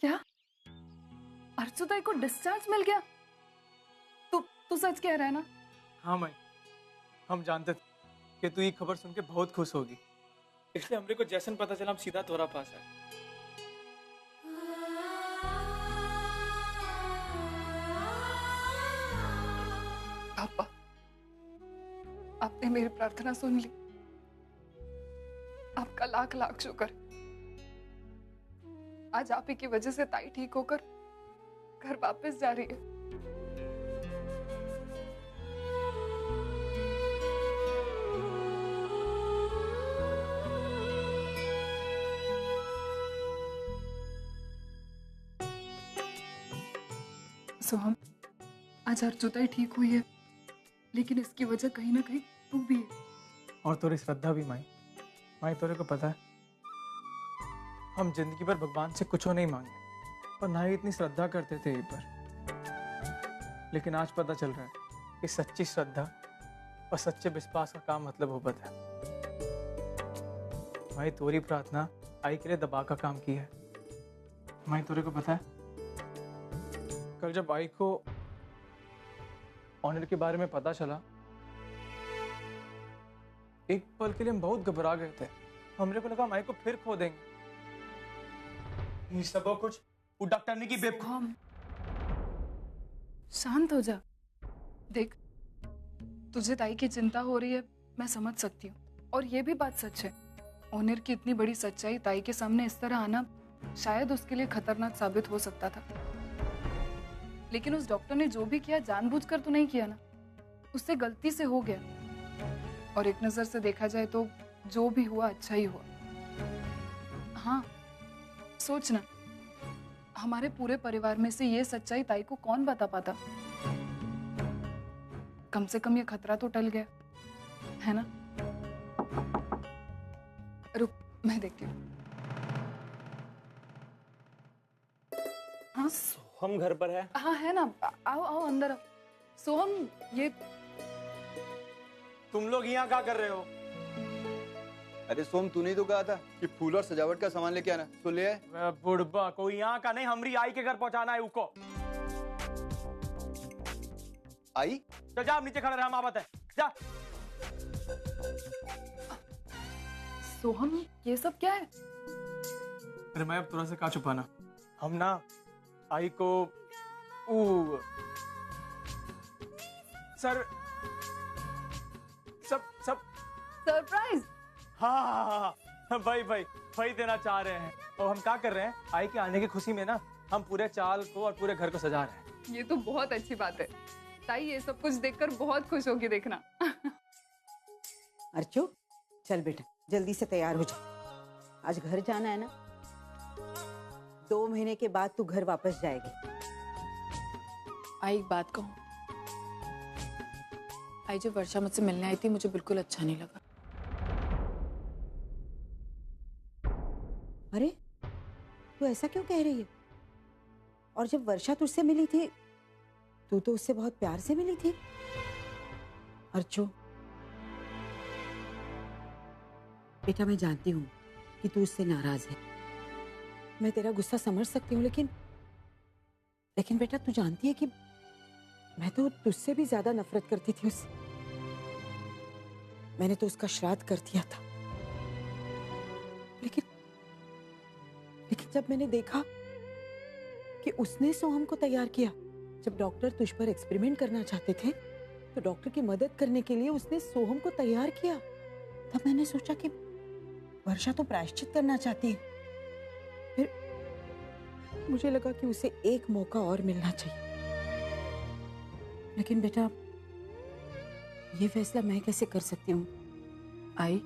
क्या अर्जुताई को डिस्चार्ज मिल गया? तू सच कह रहा है ना? हाँ माई, हम जानते थे कि तू ये खबर सुन के बहुत खुश होगी, इसलिए हमरे को जैसन पता चला हम सीधा तोरा पास आए। पापा, आपने मेरी प्रार्थना सुन ली। आपका लाख लाख शुक्र। आज आप ही की वजह से ताई ठीक होकर घर वापस जा रही है। सोहम, आज अर्जुताई ठीक हुई है, लेकिन इसकी वजह कहीं ना कहीं तू भी है। और तोरी श्रद्धा भी माई। माई तोरे को पता है, हम जिंदगी भर भगवान से कुछ नहीं मांगे और ना ही इतनी श्रद्धा करते थे ये पर, लेकिन आज पता चल रहा है कि सच्ची श्रद्धा और सच्चे विश्वास का काम मतलब हो पता है। माई तोरी प्रार्थना आई के लिए दबा का काम की है। माई तोरे को पता है, कल जब आई को ऑनर के बारे में पता चला, एक पल के लिए हम बहुत घबरा गए थे। हमरे को लगा माई को फिर खो देंगे। ये सब कुछ वो डॉक्टर ने की बेवकूफ। शांत हो जा। देख, तुझे ताई की चिंता हो रही है, मैं समझ सकती हूँ, और ये भी बात सच है। ऑनर की इतनी बड़ी सच्चाई ताई के सामने इस तरह आना शायद उसके लिए खतरनाक साबित हो सकता था, लेकिन उस डॉक्टर ने जो भी किया जानबूझकर तो नहीं किया ना, उससे गलती से हो गया। और एक नजर से देखा जाए तो जो भी हुआ अच्छा ही हुआ। हाँ, सोच ना, हमारे पूरे परिवार में से ये सच्चाई ताई को कौन बता पाता? कम से कम ये खतरा तो टल गया, है ना? रुक, मैं देखती हूँ। हाँ हम घर पर है। हाँ है ना, आओ आओ अंदर आओ। सोहम, ये तुम लोग यहाँ क्या कर रहे हो? अरे सोम, तूने ही तो कहा था कि फूल और सजावट का सामान लेके आना, तो ले आए। बुढ़बा, कोई यहाँ का नहीं, हमरी आई के घर पहुँचाना है उसको। आई? चल जा, नीचे खड़ा रहा, हम आवत है, जा। सोहम, ये सब क्या है? अरे मैं अब तुरा से क्या छुपाना। हम ना आई को सर सब सरप्राइज? हाँ, भाई देना चाह रहे हैं। और हम क्या कर रहे हैं, आई के आने की खुशी में ना हम पूरे चाल को और पूरे घर को सजा रहे हैं। ये तो बहुत अच्छी बात है। ताई ये सब कुछ देखकर बहुत खुश होगी, देखना। अर्चो, चल बेटा, जल्दी से तैयार हो जा। आज घर जाना है ना? 2 महीने के बाद तू घर वापस जाएगी। आई, एक बात कहूँ? आई, जो वर्षा मुझसे मिलने आई थी, मुझे बिल्कुल अच्छा नहीं लगा। अरे, तू ऐसा क्यों कह रही है? और जब वर्षा तुझसे मिली थी, तू तो उससे बहुत प्यार से मिली थी। अर्चो बेटा, मैं जानती हूँ कि तू उससे नाराज है, मैं तेरा गुस्सा समझ सकती हूँ, लेकिन बेटा, तू जानती है कि मैं तो तुझसे भी ज्यादा नफरत करती थी उससे। मैंने तो उसका श्राद्ध कर दिया था, लेकिन जब मैंने देखा कि उसने सोहम को तैयार किया, जब डॉक्टर तुझ पर एक्सपेरिमेंट करना चाहते थे, तो डॉक्टर की मदद करने के लिए उसने सोहम को तैयार किया, तब मैंने सोचा कि वर्षा तो प्रायश्चित करना चाहती है। फिर मुझे लगा कि उसे एक मौका और मिलना चाहिए। लेकिन बेटा, ये फैसला मैं कैसे कर सकती हूँ? आई,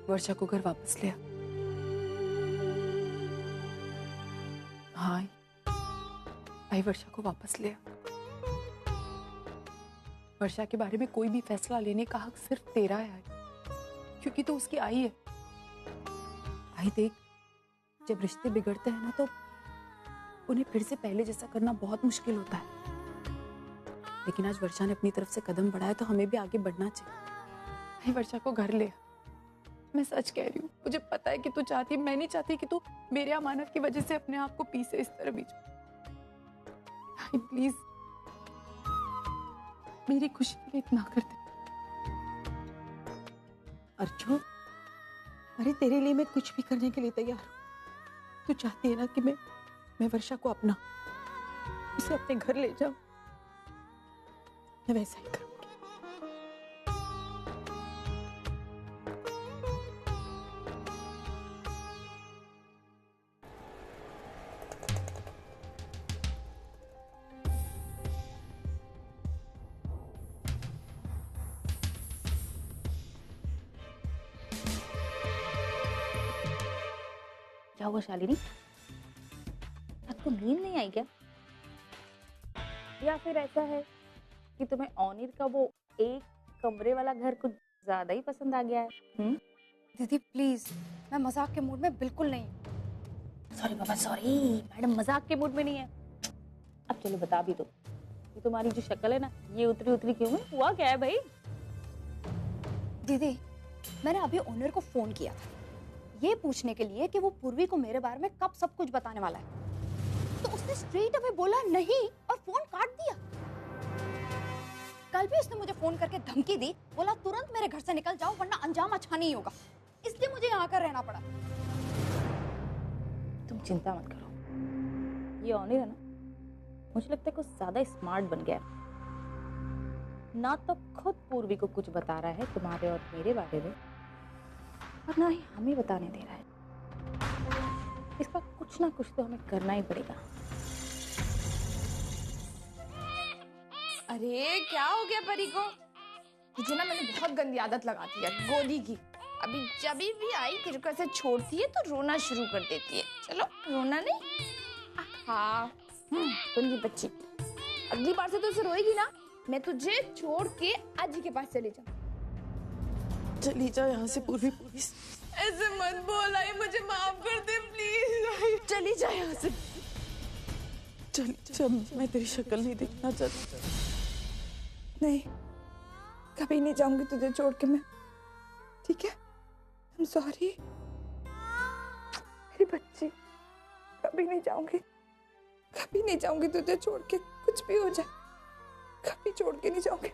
वर्षा को घर वापस ले आ। हाँ आई, वर्षा को वापस ले आ। वर्षा के बारे में कोई भी फैसला लेने का हक सिर्फ तेरा है आई, क्योंकि तो उसकी आई है। आई देख, जब रिश्ते बिगड़ते हैं ना, तो उन्हें फिर से पहले जैसा करना बहुत मुश्किल होता है। लेकिन आज वर्षा ने अपनी तरफ से कदम बढ़ाया, तो हमें भी आगे बढ़ना चाहिए। आई, वर्षा को घर ले आ। मैं सच कह रही हूँ, मुझे पता है कि तू चाहती, मैं नहीं चाहती कि तू मेरे अमानत की वजह से अपने आप को पीसे इस तरह बीच में। प्लीज मेरी खुशी के लिए इतना कर दे। अर्जुन, अरे तेरे लिए मैं कुछ भी करने के लिए तैयार हूँ। तू चाहती है ना कि मैं वर्षा को अपना उसे अपने घर ले जाऊं, मैं वैसा ही करूंगी। क्या हुआ शालिनी, आपको नींद नहीं आई क्या? या फिर ऐसा है कि तुम्हें ऑनिर का वो एक कमरे वाला घर कुछ ज्यादा ही पसंद आ गया है? दीदी प्लीज, मैं मजाक के मूड में बिल्कुल नहीं। सॉरी बाबा सॉरी, मैडम मजाक के मूड में नहीं है। अब चलो बता भी दो, ये तुम्हारी जो शक्ल है ना, ये उतरी उतरी क्यों है? हुआ क्या है भाई? दीदी, मैंने अभी ओनर को फोन किया था ये पूछने के लिए कि वो पूर्वी को मेरे बारे में कब सब कुछ बताने वाला है, तो उसने स्ट्रेट अवे बोला नहीं और फोन काट दिया। कल भी उसने मुझे फोन करके धमकी दी, बोला तुरंत मेरे घर से निकल जाओ वरना अंजाम अच्छा नहीं होगा, इसलिए मुझे यहाँ कर रहना पड़ा। तुम चिंता मत करो, ये ऑनिर है ना, मुझे लगता है कुछ ज्यादा स्मार्ट बन गया है। ना तो खुद पूर्वी को कुछ बता रहा है तुम्हारे और मेरे बारे में, और ना ही हमें बताने दे रहा है। इसका कुछ ना कुछ तो हमें करना ही पड़ेगा। अरे क्या हो गया परी को? मुझे ना, मैंने बहुत गंदी आदत लगा दी है गोली की। अभी जब भी आई किरकर से छोड़ती है तो रोना शुरू कर देती है। चलो रोना नहीं, हाँ गंदी बच्ची। अगली बार से तो उसे रोएगी ना, मैं तुझे छोड़ के अजी के पास चले जाऊँ। चली जा यहाँ से पूर्वी। ऐसे मत बोल, आई मुझे माफ कर दे प्लीज। चली जा यहाँ से, चली जा, मैं तेरी शक्ल नहीं देखना चाहती। नहीं, कभी नहीं जाऊंगी तुझे छोड़ के मैं, ठीक है? I'm sorry मेरी बच्ची, कभी नहीं जाऊंगी, कभी नहीं जाऊंगी तुझे छोड़ के, कुछ भी हो जाए कभी छोड़ के नहीं जाऊंगी।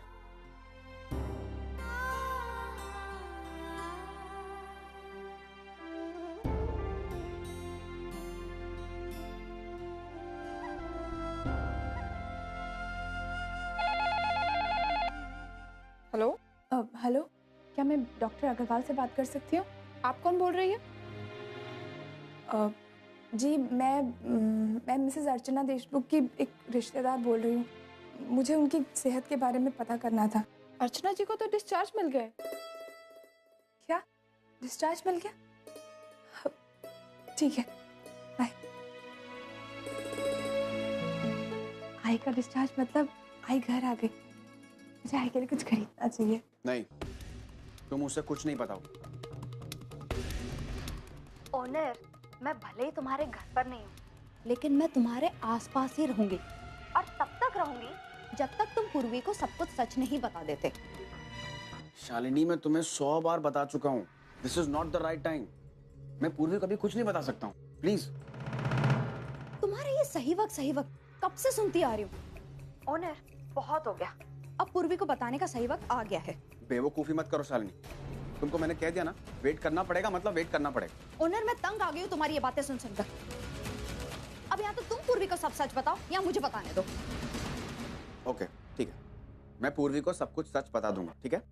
हेलो, हेलो, क्या मैं डॉक्टर अग्रवाल से बात कर सकती हूँ? आप कौन बोल रही है? जी मैं मिसेस अर्चना देशमुख की एक रिश्तेदार बोल रही हूँ। मुझे उनकी सेहत के बारे में पता करना था। अर्चना जी को तो डिस्चार्ज मिल गया है। क्या डिस्चार्ज मिल गया? ठीक है, बाय। आई का डिस्चार्ज मतलब आई घर आ गई। मुझे आई के लिए कुछ खरीदना चाहिए। नहीं, तुम उससे कुछ नहीं बताओ। ओनर, मैं भले ही तुम्हारे घर पर नहीं हूँ, लेकिन मैं तुम्हारे आसपास ही रहूंगी और तब तक रहूंगी जब तक तुम पूर्वी को सब कुछ सच नहीं बता देते। शालिनी, मैं तुम्हें 100 बार बता चुका हूँ, this is not the right time. मैं पूर्वी कभी कुछ नहीं बता सकता हूँ, प्लीज। तुम्हारे ये सही वक्त कब से सुनती आ रही हूँ। ओनर, बहुत हो गया, अब पूर्वी को बताने का सही वक्त आ गया है। बेवकूफी मत करो शालिनी, तुमको मैंने कह दिया ना, वेट करना पड़ेगा, मतलब वेट करना पड़ेगा। ओनर, मैं तंग आ गई हूँ तुम्हारी ये बातें सुन सुनकर। अब या तो तुम पूर्वी को सब सच बताओ या मुझे बताने दो। ओके, ठीक है, मैं पूर्वी को सब कुछ सच बता दूंगा, ठीक है?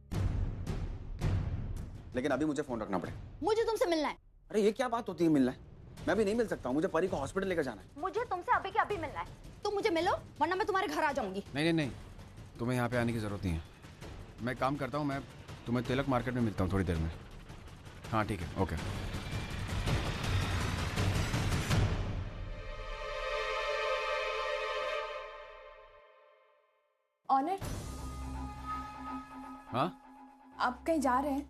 लेकिन अभी मुझे फोन रखना पड़ेगा। मुझे तुमसे मिलना है। अरे ये क्या बात होती है मिलना है? मैं भी नहीं मिल सकता हूँ, मुझे परी को हॉस्पिटल लेकर जाना है। मुझे तुमसे अभी के अभी मिलना है। तुम मुझे मिलो वरना मैं तुम्हारे घर आ जाऊंगी। नहीं नहीं नहीं, तुम्हें यहाँ पे आने की जरूरत नहीं है। मैं काम करता हूँ, मैं तुम्हें तिलक मार्केट में मिलता हूँ थोड़ी देर में। हाँ ठीक है, ओके। ऑनर, हाँ आप कहीं जा रहे हैं?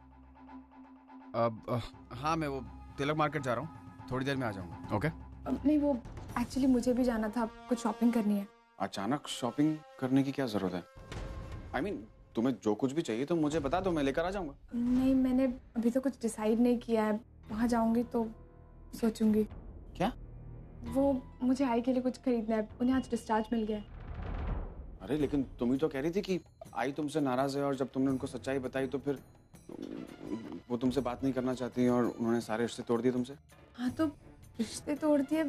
अब हाँ, मैं वो तिलक मार्केट जा रहा हूँ, थोड़ी देर में आ जाऊँगा। ओके। नहीं, वो एक्चुअली मुझे भी जाना था, कुछ शॉपिंग करनी है। अचानक शॉपिंग करने की क्या जरूरत है? I mean, तुम्हें जो कुछ भी चाहिए तो मुझे बता दो, मैं लेकर आ जाऊंगा। नहीं, मैंने अभी तो कुछ डिसाइड नहीं किया है। वहाँ जाऊंगी तो सोचूंगी। क्या? वो मुझे आई के लिए कुछ खरीदना है, उन्हें आज डिस्चार्ज मिल गया है। अरे लेकिन तुम ही तो कह रही थी कि आई तुमसे नाराज है, और जब तुमने उनको सच्चाई बताई तो फिर वो तुमसे बात नहीं करना चाहती और उन्होंने सारे रिश्ते तोड़ दिए तुमसे। हाँ तो रिश्ते तोड़ दिए,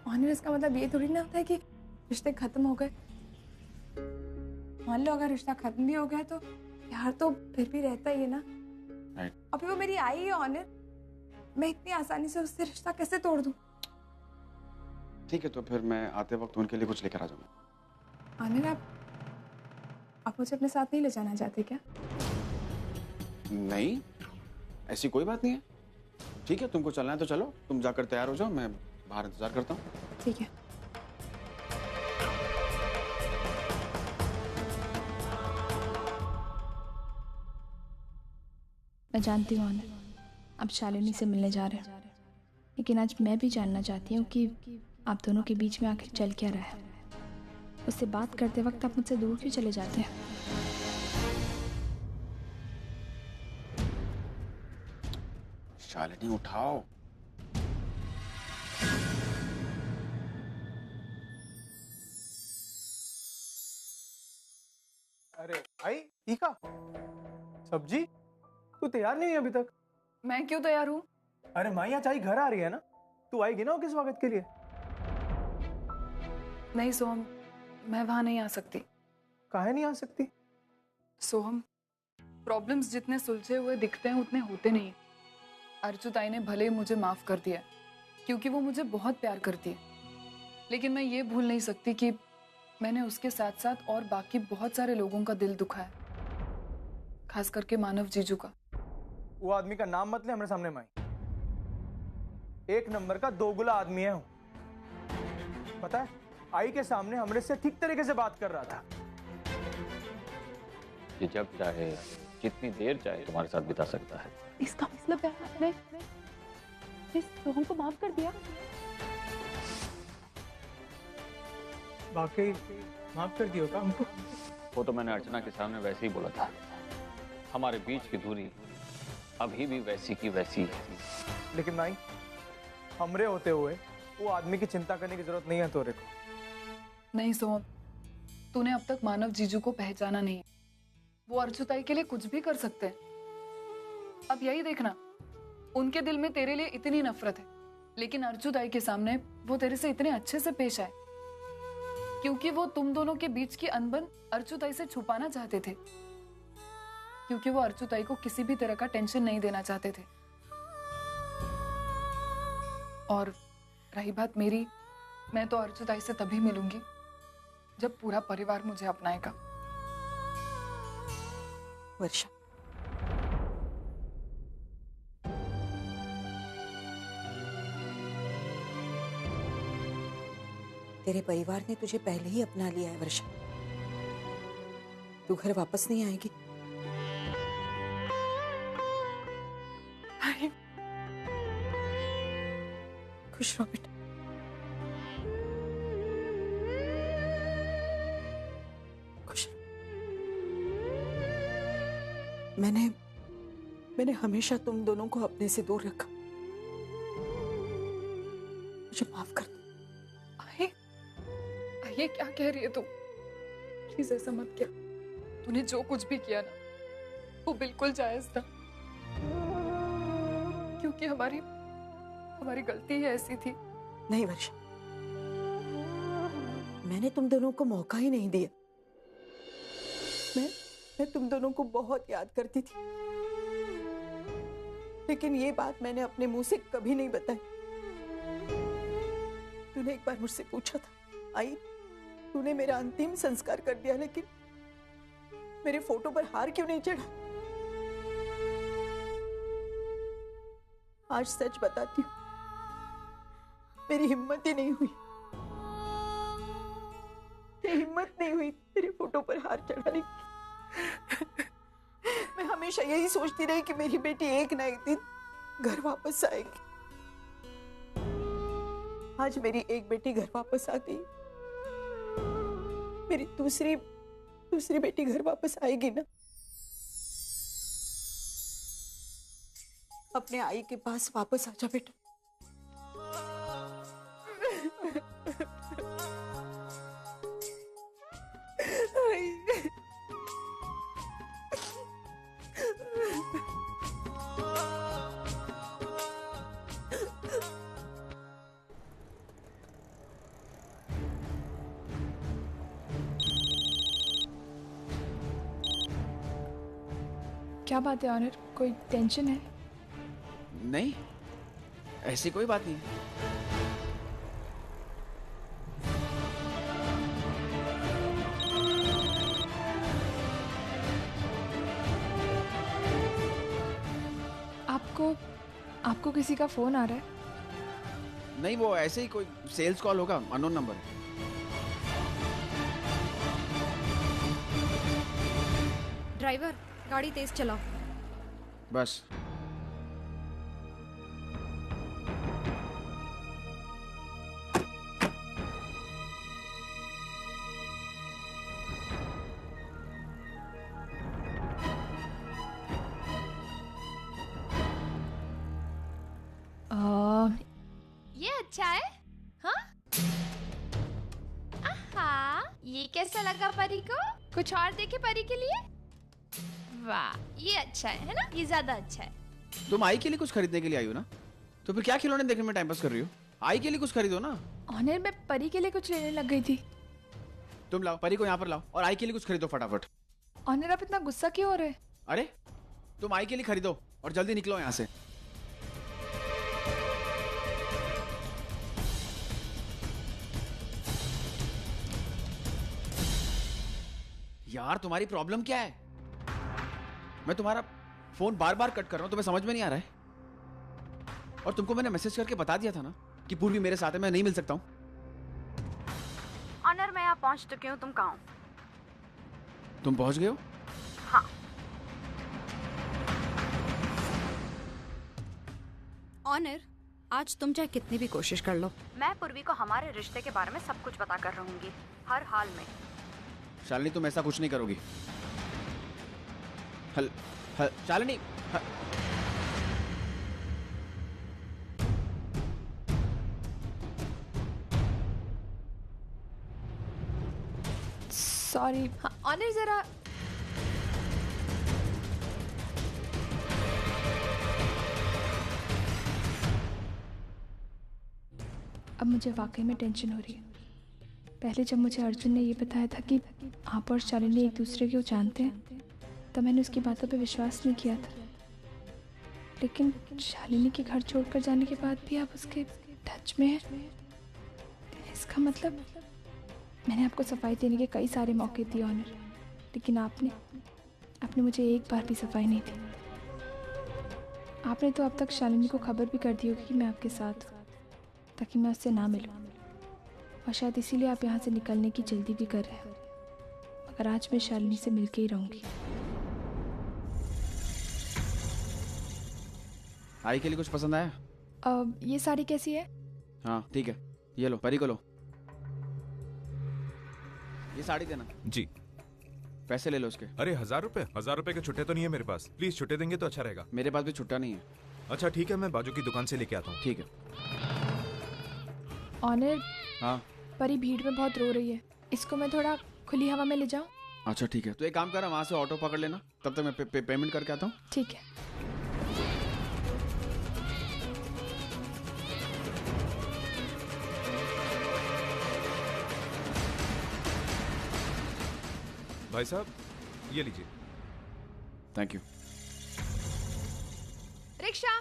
ऑनर इसका मतलब ये थोड़ी ना होता है कि रिश्ते खत्म हो गए। मान लो अगर रिश्ता खत्म भी हो गया तो प्यार तो फिर भी रहता ही है ना। अभी वो मेरी आई है ऑनर, मैं इतनी आसानी से उससे रिश्ता कैसे तोड़ दूं? ठीक है, तो फिर मैं आते वक्त उनके लिए कुछ लेकर आ जाऊंगा। ऑनर आप मुझे अपने साथ नहीं ले जाना चाहते क्या? नहीं, ऐसी कोई बात नहीं है। ठीक है, तुमको चलना है तो चलो, तुम जाकर तैयार हो जाओ, मैं बाहर इंतजार करता हूँ। ठीक है। मैं जानती हूँ ऑनर, आप शालिनी से मिलने जा रहे हैं, लेकिन आज मैं भी जानना चाहती हूँ कि आप दोनों के बीच में आखिर चल क्या रहा है। उससे बात करते वक्त आप मुझसे दूर क्यों चले जाते हैं? शालिनी उठाओ। अरे आई टीका, सब्जी, तू तैयार नहीं है अभी तक? मैं क्यों तैयार हूँ? अरे माई आज आई घर आ रही है ना, तू आएगी ना उसके स्वागत के लिए? नहीं सोहम, मैं वहां नहीं आ सकती। काहे नहीं आ सकती? सोहम, प्रॉब्लम्स जितने सुलझे हुए दिखते हैं उतने होते नहीं। अर्जुताई ने भले ही मुझे माफ कर दिया क्योंकि वो मुझे बहुत प्यार करती है, लेकिन मैं ये भूल नहीं सकती कि मैंने उसके साथ साथ और बाकी बहुत सारे लोगों का दिल दुखाया, खास करके मानव जीजू का। वो आदमी का नाम मत ले हमारे सामने माई। एक नंबर का दोगला आदमी है। पता है, आई के सामने हमरे से ठीक तरीके से बात कर रहा था। ये जब चाहे जितनी देर चाहे तुम्हारे साथ बिता सकता है। इसका मतलब है आपने सोहम को माफ कर दिया? वाकई माफ कर दियो का हमको? वो तो मैंने अर्चना के सामने वैसे ही बोला था। हमारे बीच की दूरी अभी भी वैसी की वैसी है। लेकिन माई, हमरे होते हुए वो आदमी की चिंता करने की जरूरत नहीं है तोरे को। नहीं सोहम, तूने अब तक मानव जीजू को पहचाना नहीं। वो अर्जुताई के लिए कुछ भी कर सकते हैं। अब यही देखना, उनके दिल में तेरे लिए इतनी नफरत है, लेकिन अर्जुताई के सामने वो तेरे से इतने अच्छे से पेश आए क्योंकि वो तुम दोनों के बीच की अनबन अर्जुताई से छुपाना चाहते थे, क्योंकि वो अर्जुताई को किसी भी तरह का टेंशन नहीं देना चाहते थे। और रही बात मेरी, मैं तो अर्जुताई से तभी मिलूंगी जब पूरा परिवार मुझे अपनाएगा। वर्षा, तेरे परिवार ने तुझे पहले ही अपना लिया है वर्षा। तू घर वापस नहीं आएगी। खुश रहो बेटा। खुश रहो। मैंने हमेशा तुम दोनों को अपने से दूर रखा। मुझे माफ कर दो। ये क्या कह रही है तू? प्लीज ऐसा मत किया। तूने जो कुछ भी किया ना, वो बिल्कुल जायज था, क्योंकि हमारी गलती ही ऐसी थी। नहीं वर्षा, मैंने तुम दोनों को मौका ही नहीं दिया। मैं तुम दोनों को बहुत याद करती थी, लेकिन ये बात मैंने अपने मुंह से कभी नहीं बताई। तूने एक बार मुझसे पूछा था, आई तूने मेरा अंतिम संस्कार कर दिया, लेकिन मेरे फोटो पर हार क्यों नहीं चढ़ा? आज सच बताती हूँ, मेरी हिम्मत ही नहीं हुई। हिम्मत नहीं हुई तेरे फोटो पर हार चढ़ाने की। मैं हमेशा यही सोचती रही कि मेरी बेटी एक ना एक दिन घर वापस आएगी। आज मेरी एक बेटी घर वापस आ गई, मेरी दूसरी बेटी घर वापस आएगी ना। अपने आई के पास वापस आ जा बेटा। क्या बात है ऑनर, कोई टेंशन है? नहीं, ऐसी कोई बात नहीं है। आपको किसी का फोन आ रहा है? नहीं, वो ऐसे ही कोई सेल्स कॉल होगा, अननोन नंबर है। ड्राइवर, गाड़ी तेज चलाओ। बस। ये अच्छा है, हाँ? आहा, ये कैसा लगा परी को? कुछ और देखे परी के लिए? वाह, ये अच्छा है ना? ये ज्यादा अच्छा है। तुम आई के लिए कुछ खरीदने के लिए आई हो ना, तो फिर क्या खिलौने देखने में टाइम पास कर रही हो? आई के लिए कुछ खरीदो ना। ऑनर, मैं परी के लिए कुछ लेने लग गई थी। तुम लाओ, परी को यहाँ पर लाओ और आई के लिए कुछ खरीदो फटाफट। ऑनर, आप इतना गुस्सा क्यों हो रहे? अरे, तुम आई के लिए खरीदो और जल्दी निकलो यहाँ से। यार, तुम्हारी प्रॉब्लम क्या है? मैं तुम्हारा फोन बार बार कट कर रहा हूं, तुम्हें समझ में नहीं आ रहा है? और तुमको मैंने मैसेज करके बता दिया था ना कि पूर्वी मेरे साथ है, मैं नहीं मिल सकता हूं। ऑनर, मैं यहाँ पहुँच चुकी हूँ, तुम कहाँ हो? तुम पहुंच गए हो? हाँ। ऑनर, आज तुम चाहे कितनी भी कोशिश कर लो, मैं पूर्वी को हमारे रिश्ते के बारे में सब कुछ बता कर रहूंगी, हर हाल में। शालिनी, तुम ऐसा कुछ नहीं करोगी। शालिनी, सॉरी। हाँ, ऑनर जरा अब मुझे वाकई में टेंशन हो रही है। पहले जब मुझे अर्जुन ने ये बताया था कि आप और शालिनी एक दूसरे को जानते हैं, तब मैंने उसकी बातों पे विश्वास नहीं किया था। लेकिन शालिनी के घर छोड़कर जाने के बाद भी आप उसके टच में हैं। इसका मतलब मैंने आपको सफाई देने के कई सारे मौके दिए ऑनर, लेकिन आपने मुझे एक बार भी सफाई नहीं दी। आपने तो अब तक शालिनी को खबर भी कर दी होगी कि मैं आपके साथ हूँ, ताकि मैं उससे ना मिलूँ। और शायद इसीलिए आप यहाँ से निकलने की जल्दी भी कर रहे हैं। मगर आज मैं शालिनी से मिलके ही रहूँगी। आई के लिए कुछ पसंद आया? ये साड़ी कैसी है? हाँ ठीक है, ये लो, परी को लो। ये साड़ी देना। जी। पैसे ले लो उसके। अरे 1000 रुपए? 1000 रुपए के छुट्टे तो नहीं है मेरे पास, प्लीज छुट्टे देंगे तो अच्छा रहेगा। मेरे पास भी छुट्टा नहीं है। अच्छा ठीक है, मैं बाजू की दुकान से लेके आता हूँ। ठीक है। ऑनर, हाँ परी भीड़ में बहुत रो रही है, इसको मैं थोड़ा खुली हवा में ले जाऊँ? अच्छा ठीक है, तो एक काम कर, वहाँ से ऑटो पकड़ लेना, तब तक मैं पेमेंट करके आता हूँ। ठीक है। भाई साहब, ये लीजिए। Thank you. रिक्शा।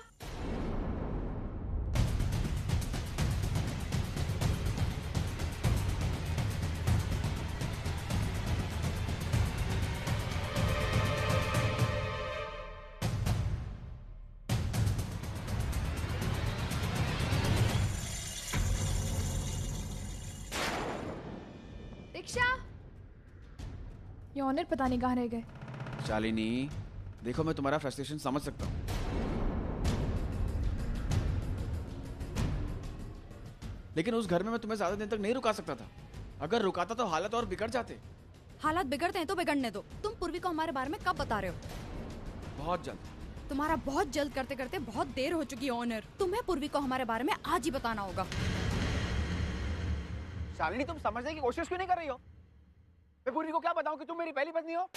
रिक्शा। ये ऑनर पता नहीं कहाँ रह गए। शालिनी, देखो मैं तुम्हारा फ्रस्ट्रेशन समझ सकता हूँ, लेकिन उस घर में मैं तुम्हें ज्यादा दिन तक नहीं रुका सकता था। अगर रुकाता तो हालत और बिगड़ जाते। हालात बिगड़ते हैं तो बिगड़ने दो। तुम पूर्वी को हमारे बारे में कब बता रहे हो? बहुत जल्द, तुम्हारा बहुत जल्द करते करते बहुत देर हो चुकी है ऑनर। तुम्हें पूर्वी को हमारे बारे में आज ही बताना होगा। शालिनी, तुम समझने की कोशिश क्यों नहीं कर रही हो? मैं पूर्वी को क्या बताऊं कि तुम मेरी पहली पत्नी हो?